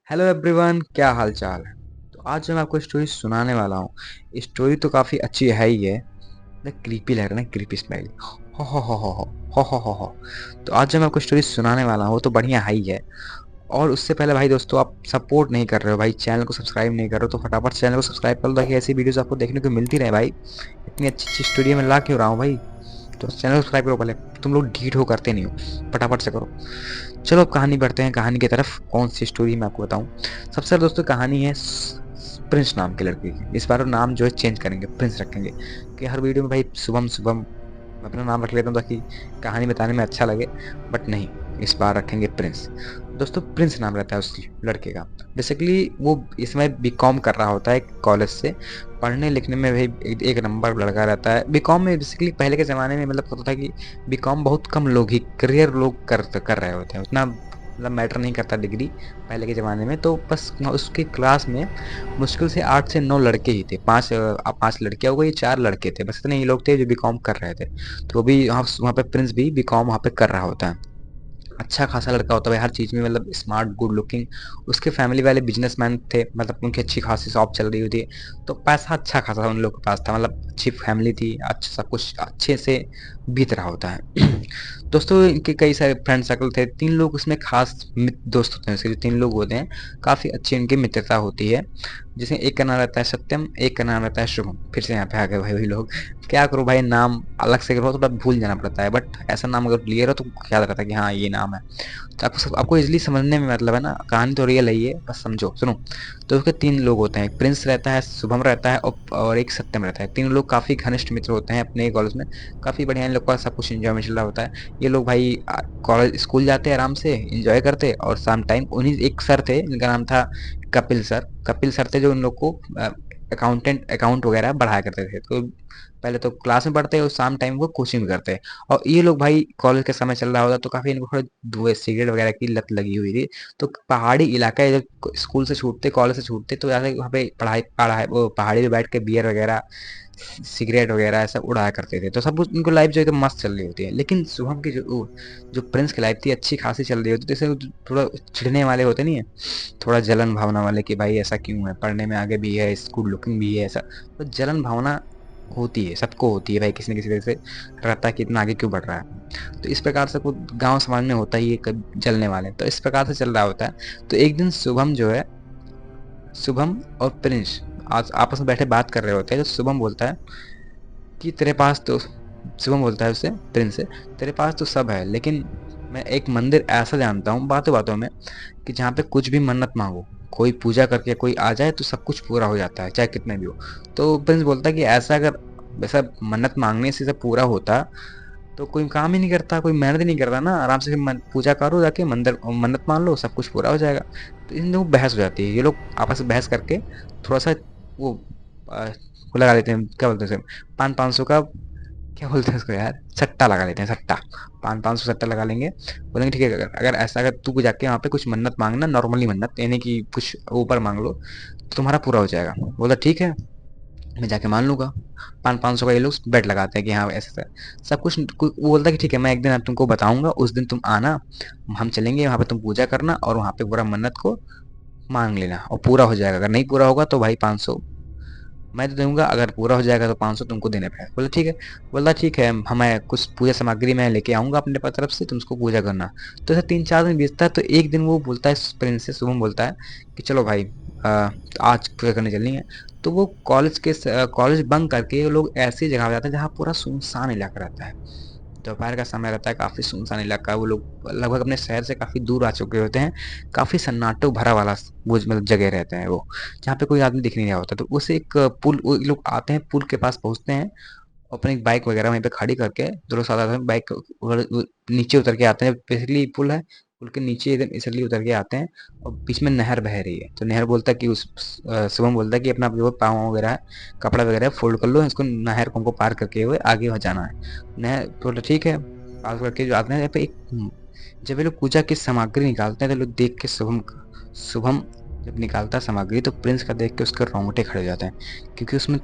Hello everyone, क्या हाल चाल है। तो आज मैं आपको स्टोरी सुनाने वाला हूँ। स्टोरी तो काफ़ी अच्छी है ही है। क्रीपी लग रहा है ना, क्रीपी स्माइल। हो हो हो हो हो। तो आज जो मैं आपको स्टोरी सुनाने वाला हूँ वो तो बढ़िया है ही है। और उससे पहले भाई दोस्तों, आप सपोर्ट नहीं कर रहे हो भाई, चैनल को सब्सक्राइब नहीं कर रहे हो, तो फटाफट चैनल को सब्सक्राइब कर लो ताकि ऐसी वीडियोस आपको देखने को मिलती रहे भाई। इतनी अच्छी अच्छी स्टोरी में ला क्यों रहा हूँ भाई। तो चैनल को सब्सक्राइब करो पहले। तुम लोग ढीठ हो, करते नहीं हो, फटाफट से करो। चलो अब कहानी बढ़ते हैं, कहानी की तरफ। कौन सी स्टोरी मैं आपको बताऊं। सबसे पहले दोस्तों कहानी है प्रिंस नाम के लड़के की। इस बार नाम जो है चेंज करेंगे, प्रिंस रखेंगे कि हर वीडियो में भाई शुभम शुभम मैं अपना नाम रख लेता हूँ ताकि कहानी बताने में अच्छा लगे। बट नहीं, इस बार रखेंगे प्रिंस। दोस्तों प्रिंस नाम रहता है उस लड़के का। बेसिकली वो इसमें बीकॉम कर रहा होता है कॉलेज से। पढ़ने लिखने में भाई एक नंबर लड़का रहता है। बीकॉम में बेसिकली पहले के ज़माने में मतलब होता था कि बीकॉम बहुत कम लोग ही, करियर लोग कर रहे होते हैं। उतना मतलब मैटर नहीं करता डिग्री पहले के ज़माने में। तो बस उसके क्लास में मुश्किल से 8 से 9 लड़के ही थे। 5 लड़कियाँ हो गई, 4 लड़के थे, बस इतने ही लोग थे जो बीकॉम कर रहे थे। तो वो भी वहाँ पे प्रिंस भी बीकॉम वहाँ पे कर रहा होता है। अच्छा खासा लड़का होता है हर चीज़ में, मतलब स्मार्ट, गुड लुकिंग। उसके फैमिली वाले बिजनेसमैन थे, मतलब उनकी अच्छी खासी शॉप चल रही होती है। तो पैसा अच्छा खासा उन लोग के पास था, मतलब अच्छी फैमिली थी, अच्छा सब कुछ अच्छे से बीत रहा होता है। दोस्तों इनके कई सारे फ्रेंड सर्कल थे। 3 लोग उसमें खास दोस्त होते हैं। उसके जो 3 लोग होते हैं काफ़ी अच्छी इनकी मित्रता होती है। जिसमें एक का नाम रहता है सत्यम, एक का नाम रहता है शुभम। फिर से यहाँ पे आ गए भाई वही लोग। क्या करो भाई, नाम अलग से करो तो थोड़ा भूल जाना पड़ता है, बट ऐसा नाम अगर क्लियर हो तो याद रहता है कि हाँ ये नाम है। तो आपको इजीली समझने में मतलब है ना, कहानी तो रियल है ये, बस समझो सुनो। तो उसके 3 लोग होते हैं, एक प्रिंस रहता है, शुभम रहता है और एक सत्यम रहता है। 3 लोग काफ़ी घनिष्ठ मित्र होते हैं अपने कॉलेज में। काफ़ी बढ़िया इन लोग का सब कुछ एंजॉयमेंट चल रहा होता है। ये लोग भाई कॉलेज स्कूल जाते हैं आराम से एंजॉय करते, और शाम टाइम उन्हीं एक सर थे जिनका नाम था कपिल सर। कपिल सर थे जो उन लोग को अकाउंट वगैरह बढ़ाया करते थे। तो पहले तो क्लास में पढ़ते और शाम टाइम वो कोचिंग में करते। और ये लोग भाई कॉलेज का समय चल रहा होता तो काफ़ी इनको थोड़ा धुएं सिगरेट वगैरह की लत लगी हुई थी। तो पहाड़ी इलाका है, जब स्कूल से छूटते कॉलेज से छूटते तो जाके वहाँ पे पढ़ाई पढ़ाई वो पहाड़ी पे बैठ के बियर वगैरह सिगरेट वगैरह ऐसा उड़ाया करते थे। तो सब कुछ उनको लाइफ जो एकदम मस्त चल रही होती है। लेकिन शुभम की जो प्रिंस की लाइफ थी अच्छी खासी चल रही होती। तो जैसे थोड़ा चिढ़ने वाले होते नहीं है, थोड़ा जलन भावना वाले कि भाई ऐसा क्यों है, पढ़ने में आगे भी है, स्कूल लुकिंग भी है, ऐसा तो जलन भावना होती है, सबको होती है भाई, किसी न किसी तरह से रहता है कि इतना आगे क्यों बढ़ रहा है। तो इस प्रकार से कुछ गांव समाज में होता ही है, जलने वाले। तो इस प्रकार से चल रहा होता है। तो एक दिन शुभम जो है, शुभम और प्रिंस आज आपस में बैठे बात कर रहे होते हैं। तो शुभम बोलता है कि तेरे पास तो, शुभम बोलता है उससे, प्रिंस से, तेरे पास तो सब है, लेकिन मैं एक मंदिर ऐसा जानता हूँ बातों बातों में कि जहाँ पे कुछ भी मन्नत मांगो, कोई पूजा करके कोई आ जाए तो सब कुछ पूरा हो जाता है, चाहे कितने भी हो। तो प्रिंस बोलता है कि ऐसा अगर वैसा मन्नत मांगने से सब पूरा होता तो कोई काम ही नहीं करता, कोई मेहनत ही नहीं करता ना, आराम से पूजा करो जाके, मंदिर मन्नत मान लो, सब कुछ पूरा हो जाएगा। तो इन लोगों बहस हो जाती है। ये लोग आपस में बहस करके थोड़ा सा वो वो लगा लेते हैं, क्या बोलते हैं उसे, 500 का, क्या बोलते हैं उसको यार, सट्टा लगा लेते हैं, सट्टा। 500 सट्टा लगा लेंगे। बोलेंगे ठीक है, अगर अगर ऐसा, अगर तू जाके वहाँ पे कुछ मन्नत मांगना, नॉर्मली मन्नत, यानी कि कुछ ऊपर मांग लो तो तुम्हारा पूरा हो जाएगा। बोला ठीक है, मैं जाके मान लूंगा। 500 का ये लोग बेट लगाते हैं कि हाँ ऐसा सब कुछ। वो बोलता है कि ठीक है, मैं एक दिन अब तुमको बताऊंगा, उस दिन तुम आना, हम चलेंगे वहाँ पे, तुम पूजा करना और वहाँ पे पूरा मन्नत को मांग लेना और पूरा हो जाएगा। अगर नहीं पूरा होगा तो भाई 500 मैं तो दूंगा, अगर पूरा हो जाएगा तो 500 तुमको देने पड़ेगा। बोला ठीक है। बोला ठीक है, हमें कुछ पूजा सामग्री मैं लेके आऊंगा अपने तरफ से, तुम उसको पूजा करना। तो ऐसा 3-4 दिन बीतता है। तो एक दिन वो बोलता है, प्रिंस से शुभम बोलता है कि चलो भाई, आज पूजा करने चलनी है। तो वो कॉलेज बंक करके वो लोग ऐसी जगह पे जाते हैं जहाँ पूरा सुनसान इलाका रहता है। दोपहर का समय रहता है, काफ़ी सुनसान इलाका है। वो लोग लगभग अपने शहर से काफ़ी दूर आ चुके होते हैं। काफ़ी सन्नाटो भरा वाला वो मतलब जगह रहते हैं वो, जहाँ पे कोई आदमी दिख नहीं रहा होता। तो उसे एक पुल, वो लोग आते हैं, पुल के पास पहुँचते हैं, अपनी बाइक वगैरह वहीं पे खड़ी करके दो लोग साथ आते हैं, बाइक नीचे उतर के आते हैं। बेसिकली पुल है, पुल के नीचे एकदम इसलिए उतर के आते हैं। और बीच में नहर बह रही है। तो नहर बोलता है कि शुभम बोलता है कि अपना जो पाँव वगैरह है, कपड़ा वगैरह फोल्ड कर लो, इसको नहर को हमको पार करके हुए आगे वहाँ जाना है। नहर बोला ठीक है, पार करके जो आते हैं यहाँ पे एक, जब ये लोग पूजा की सामग्री निकालते हैं तो लोग देख के शुभम जब निकालता है सामग्री तो प्रिंस का देख के उसके रोंगटे खड़े हो जाते हैं। क्योंकि उसमें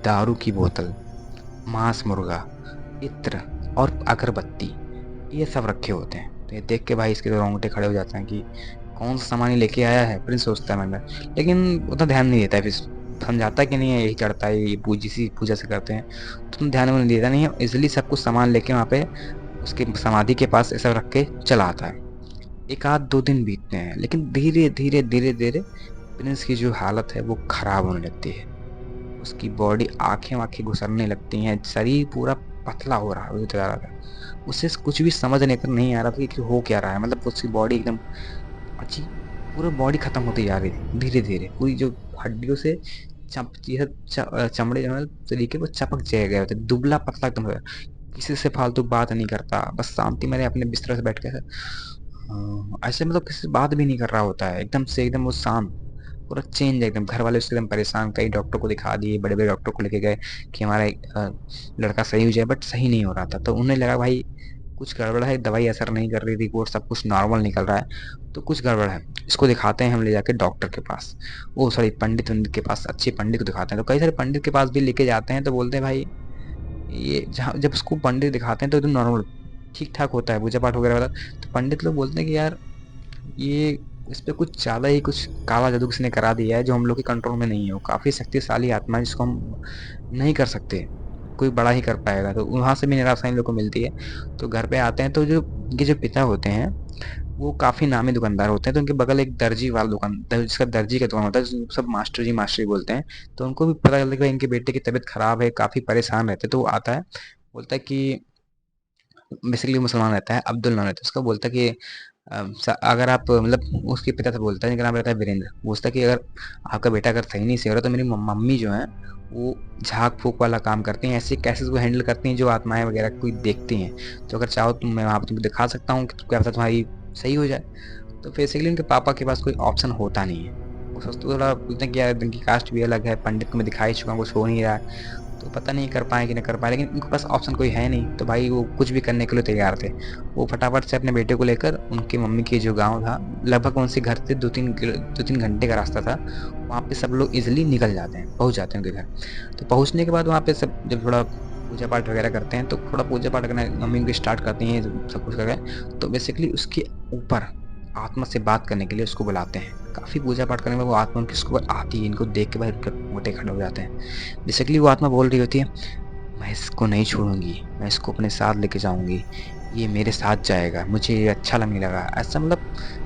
दारू की बोतल, मांस मुर्गा, इत्र और अगरबत्ती, ये सब रखे होते हैं। तो ये देख के भाई इसके तो रोंगटे खड़े हो जाते हैं कि कौन सा सामान ये लेके आया है, प्रिंस सोचता है मन में। लेकिन उतना ध्यान नहीं देता है, फिर समझाता है कि नहीं है यही चढ़ता है, ये पूजा से करते हैं, तो उतना ध्यान में नहीं देता नहीं है, इसलिए सब कुछ सामान लेके वहाँ पे उसके समाधि के पास ऐसा रख के चला आता है। एक आध 2 दिन बीतते हैं, लेकिन धीरे-धीरे प्रिंस की जो हालत है वो खराब होने लगती है। उसकी बॉडी आँखें-वाँखें घुसरने लगती हैं, शरीर पूरा पतला हो रहा है, वो बता रहा था। उसे कुछ भी समझ नहीं आ रहा था कि हो क्या रहा है, मतलब उसकी बॉडी एकदम अजीब, पूरी बॉडी खत्म होती जा रही थी धीरे-धीरे। पूरी जो हड्डियों से चमड़े जो है तरीके वो चपक से गए होते, दुबला-पतला एकदम हो गया। किसी से फालतू बात नहीं करता, बस शांति मेरे अपने बिस्तर से बैठ के ऐसे मतलब किसी से बात भी नहीं कर रहा होता है, एकदम से एकदम वो शांत, पूरा चेंज है एकदम। घर वाले उससे एकदम परेशान, कई डॉक्टर को दिखा दिए, बड़े-बड़े डॉक्टर को लेके गए कि हमारा एक लड़का सही हो जाए, बट सही नहीं हो रहा था। तो उन्हें लगा भाई कुछ गड़बड़ है, दवाई असर नहीं कर रही, रिपोर्ट सब कुछ नॉर्मल निकल रहा है, तो कुछ गड़बड़ है। इसको दिखाते हैं हम ले जाके डॉक्टर के पास, वो सॉरी पंडित-वंडित के पास, अच्छे पंडित को दिखाते हैं। तो कई सारे पंडित के पास भी लेके जाते हैं, तो बोलते हैं भाई ये जहाँ जब उसको पंडित दिखाते हैं तो एकदम नॉर्मल ठीक-ठाक होता है, पूजा-पाठ वगैरह होता है। तो पंडित लोग बोलते हैं कि यार ये इस पे कुछ ज़्यादा ही कुछ काला जादू किसी ने करा दिया है, जो हम लोग के कंट्रोल में नहीं है। वो काफ़ी शक्तिशाली आत्मा है जिसको हम नहीं कर सकते, कोई बड़ा ही कर पाएगा। तो वहाँ से भी निराशा इन लोग को मिलती है। तो घर पे आते हैं तो जो इनके जो पिता होते हैं वो काफ़ी नामी दुकानदार होते हैं, तो उनके बगल एक दर्जी वाला जिसका दर्जी का दुकान होता है, जिसको सब मास्टर जी बोलते हैं। तो उनको भी पता चलता है कि भाई इनके बेटे की तबीयत खराब है, काफ़ी परेशान रहते हैं। तो वो आता है, बोलता है कि बेसिकली मुसलमान रहता है, अब्दुल नाम रहता है उसका। बोलता है कि अगर आप मतलब उसके पिता से बोलता है, जिनका नाम रहता है वीरेंद्र, पूछता है कि अगर आपका बेटा अगर सही नहीं से हो रहा तो मेरी मम्मी जो है वो झाड़ फूक वाला काम करती हैं, ऐसे केसेस को हैंडल करती हैं जो आत्माएं वगैरह कोई देखती हैं। तो अगर चाहो तो मैं वहाँ पर तुमको दिखा सकता हूँ कि क्या पता तुम्हारी सही हो जाए। तो बेसिकली उनके पापा के पास कोई ऑप्शन होता नहीं है। वो सोचते थोड़ा बोलते हैं कि यार इनकी कास्ट भी अलग है, पंडित को मैं दिखा ही चुका हूँ, कुछ हो नहीं रहा है, तो पता नहीं कर पाए कि नहीं कर पाए, लेकिन उनके पास ऑप्शन कोई है नहीं। तो भाई वो कुछ भी करने के लिए तैयार थे। वो फटाफट से अपने बेटे को लेकर उनकी मम्मी के जो गाँव था, लगभग उनसे घर से 2-3 घंटे का रास्ता था, वहाँ पे सब लोग ईज़िली निकल जाते हैं, पहुँच जाते हैं उनके घर। तो पहुँचने के बाद वहाँ पे सब जब थोड़ा पूजा पाठ वगैरह करते हैं, तो थोड़ा पूजा पाठ करना मम्मी उनकी स्टार्ट करती हैं, सब कुछ करके। तो बेसिकली उसके ऊपर आत्मा से बात करने के लिए उसको बुलाते हैं। काफ़ी पूजा पाठ करने में वो आत्मा उनके उसके ऊपर आती है, इनको देख के भाई उनके रोंगटे खड़े हो जाते हैं। बेसिकली वो आत्मा बोल रही होती है, मैं इसको नहीं छोड़ूँगी, मैं इसको अपने साथ लेके जाऊँगी, ये मेरे साथ जाएगा, मुझे ये अच्छा लगने लगा। ऐसा मतलब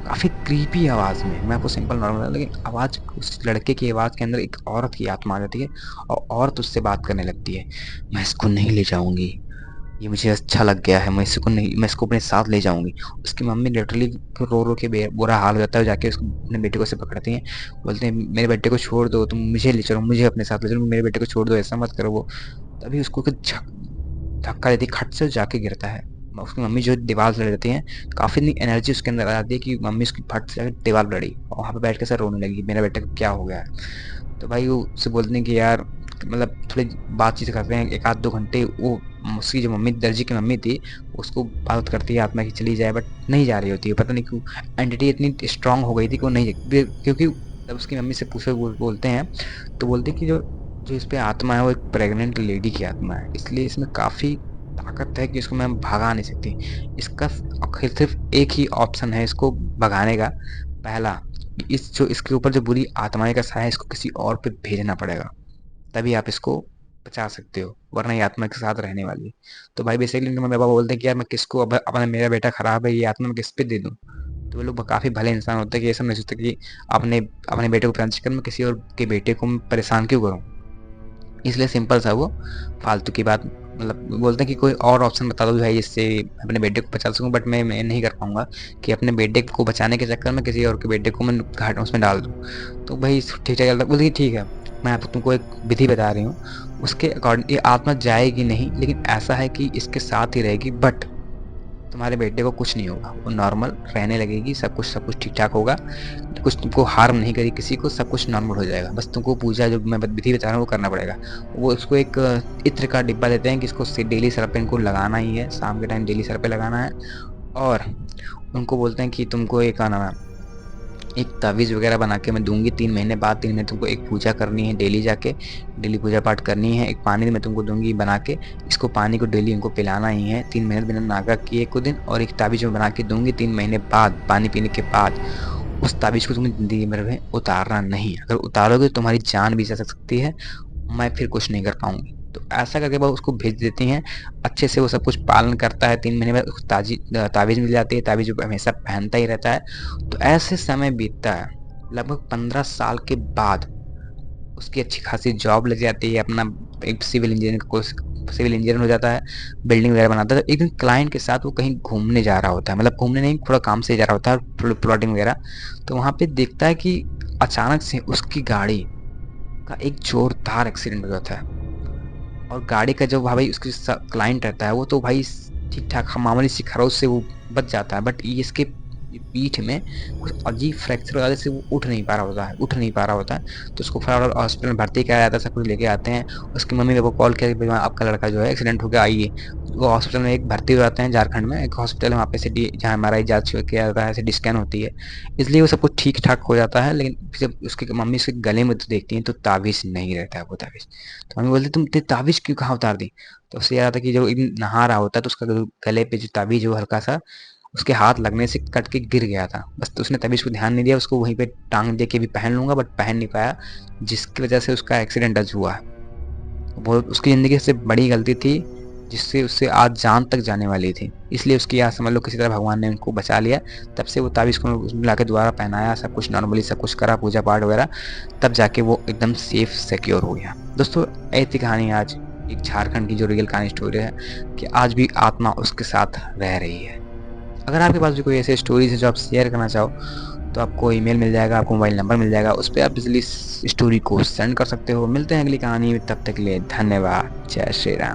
काफ़ी क्रीपी आवाज़ में, मैं आपको सिंपल नॉर्मल, लेकिन आवाज़ उस लड़के की आवाज़ के अंदर एक औरत की आत्मा आ जाती है और औरत उससे बात करने लगती है। मैं इसको नहीं ले जाऊँगी, ये मुझे अच्छा लग गया है, मैं इसको अपने साथ ले जाऊँगी। उसकी मम्मी लिटरली रो-रो के बुरा हाल हो जाता है, जाके उसको अपने बेटे को ऐसे पकड़ती हैं, बोलते हैं मेरे बेटे को छोड़ दो, तुम मुझे ले चलो, मुझे अपने साथ ले चलो, मेरे बेटे को छोड़ दो, ऐसा मत करो। वो तभी उसको कुछ धक्का देती है, खट से जाके गिरता है। उसकी मम्मी जो दीवार से लड़ जाती हैं, काफ़ी इतनी एनर्जी उसके अंदर आ जाती है कि मम्मी उसकी फट से जाके दीवार पे लड़ी और वहाँ पे बैठ के ऐसे रोने लगी, मेरे बेटे को क्या हो गया है? तो भाई वो उससे बोलते हैं कि यार मतलब थोड़ी बातचीत करते हैं 1 आध 2 घंटे। वो उसकी जो मम्मी दर्जी की मम्मी थी, उसको बात करती है आत्मा की चली जाए, बट नहीं जा रही होती है, पता नहीं क्यों। एंटिटी इतनी स्ट्रांग हो गई थी कि वो नहीं, क्योंकि जब उसकी मम्मी से पूछे बोलते हैं, तो बोलते हैं कि जो जो इस पे आत्मा है वो एक प्रेग्नेंट लेडी की आत्मा है, इसलिए इसमें काफ़ी ताकत है कि इसको मैं भगा नहीं सकती। इसका आखिर सिर्फ एक ही ऑप्शन है इसको भगाने का, पहला, इस जो इसके ऊपर जो बुरी आत्माएं का साया है इसको किसी और पे भेजना पड़ेगा, तभी आप इसको बचा सकते हो, वरना ये आत्मा के साथ रहने वाली है। तो भाई बेसिकली उनके मम्मी पापा बोलते हैं कि यार मैं किसको, अब अपना मेरा बेटा खराब है, ये आत्मा मैं किस पे दे दूँ? तो वो लोग काफ़ी भले इंसान होते हैं कि ये सब नहीं सोचते कि अपने अपने बेटे को परेशान कर, मैं किसी और के बेटे को मैं परेशान क्यों करूँ? इसलिए सिंपल सा वो फालतू की बात, मतलब बोलते हैं कि कोई और ऑप्शन बता दो भाई जिससे अपने बेटे को बचा सकूं, बट मैं नहीं कर पाऊंगा कि अपने बेटे को बचाने के चक्कर में किसी और के बेटे को मैं घाट उसमें डाल दूं। तो भाई ठीक ठाक चलता, बोलती ठीक है, मैं आप तुमको एक विधि बता रही हूँ, उसके अकॉर्डिंग ये आत्मा जाएगी नहीं, लेकिन ऐसा है कि इसके साथ ही रहेगी, बट तुम्हारे बेटे को कुछ नहीं होगा, वो नॉर्मल रहने लगेगी, सब कुछ ठीक ठाक होगा, कुछ तुमको हार्म नहीं करेगी किसी को, सब कुछ नॉर्मल हो जाएगा। बस तुमको पूजा जो मैं विधि बता रहा हूँ वो करना पड़ेगा। वो उसको एक इत्र का डिब्बा देते हैं कि इसको डेली सर पे इनको लगाना ही है, शाम के टाइम डेली सर पे लगाना है। और उनको बोलते हैं कि तुमको एक आना है, एक तावीज़ वगैरह बना के मैं दूंगी 3 महीने बाद, 3 महीने तुमको एक पूजा करनी है डेली, जाके डेली पूजा पाठ करनी है। एक पानी मैं तुमको दूंगी बना के, इसको पानी को डेली इनको पिलाना ही है 3 महीने बिना नागा किए को दिन, और एक तावीज़ मैं बना के दूंगी 3 महीने बाद पानी पीने के बाद, उस ताबीज़ को तुम्हें ज़िंदगी भर में उतारना नहीं है। अगर उतारोगे तो तुम्हारी जान भी जा सकती है, मैं फिर कुछ नहीं कर पाऊँगी। तो ऐसा करके वो उसको भेज देती हैं। अच्छे से वो सब कुछ पालन करता है, 3 महीने बाद उसको ताबीज़ मिल जाती है, ताबीज़ वो हमेशा पहनता ही रहता है। तो ऐसे समय बीतता है, लगभग 15 साल के बाद उसकी अच्छी खासी जॉब लग जाती है, अपना एक सिविल इंजीनियर हो जाता है, बिल्डिंग वगैरह बनाता है। तो एक दिन क्लाइंट के साथ वो कहीं घूमने जा रहा होता है, मतलब घूमने नहीं, थोड़ा काम से जा रहा होता है, प्लॉटिंग वगैरह। तो वहाँ पे देखता है कि अचानक से उसकी गाड़ी का एक जोरदार एक्सीडेंट हो जाता है, और गाड़ी का जो भाई उसके क्लाइंट रहता है वो तो भाई ठीक ठाक मामूली सी खरोच से वो बच जाता है, बट ये इसके पीठ में कुछ अजीब फ्रैक्चर वजह से वो उठ नहीं पा रहा होता है। तो उसको फटाफट हॉस्पिटल में भर्ती कराया जाता है, सब कुछ लेके आते हैं। उसकी मम्मी को कॉल किया कि भाई आपका लड़का जो है एक्सीडेंट हो गया, आइए। वो हॉस्पिटल में एक भर्ती हो जाते हैं, झारखंड में एक हॉस्पिटल है, वहाँ पे सिटी जहाँ MRI जांच किया जाता है, सिटी स्कैन होती है, इसलिए वो सब कुछ ठीक ठाक हो जाता है। लेकिन फिर जब उसकी मम्मी उसके गले में तो देखती हैं तो ताबीज़ नहीं रहता है वो ताबीज़। तो मम्मी बोलती तुम ताबीज़ क्यों कहाँ उतार दी? तो उससे याद आता कि जब एक दिन नहा रहा होता है तो उसका गले पे जो ताबीज़ है वो हल्का सा उसके हाथ लगने से कट के गिर गया था। बस तो उसने तभी इसको ध्यान नहीं दिया, उसको वहीं पे टाँग दे के भी पहन लूँगा, बट पहन नहीं पाया, जिसकी वज़ह से उसका एक्सीडेंट आज हुआ है। वो उसकी ज़िंदगी से बड़ी गलती थी, जिससे उससे आज जान तक जाने वाली थी। इसलिए उसकी आज समझ लो किसी तरह भगवान ने उनको बचा लिया। तब से वो ताबीज़ को उसमें लाके दोबारा पहनाया, सब कुछ नॉर्मली सब कुछ करा, पूजा-पाठ वगैरह, तब जाके वो एकदम सेफ सिक्योर हो गया। दोस्तों, ये थी कहानी आज, एक झारखंड की जो रियल कहानी स्टोरी है कि आज भी आत्मा उसके साथ रह रही है। अगर आपके पास भी कोई ऐसे स्टोरीज़ है जो आप शेयर करना चाहो, तो आपको ईमेल मिल जाएगा, आपको मोबाइल नंबर मिल जाएगा, उस पे आप इज़िली स्टोरी को सेंड कर सकते हो। मिलते हैं अगली कहानी में, तब तक के लिए धन्यवाद। जय श्री राम।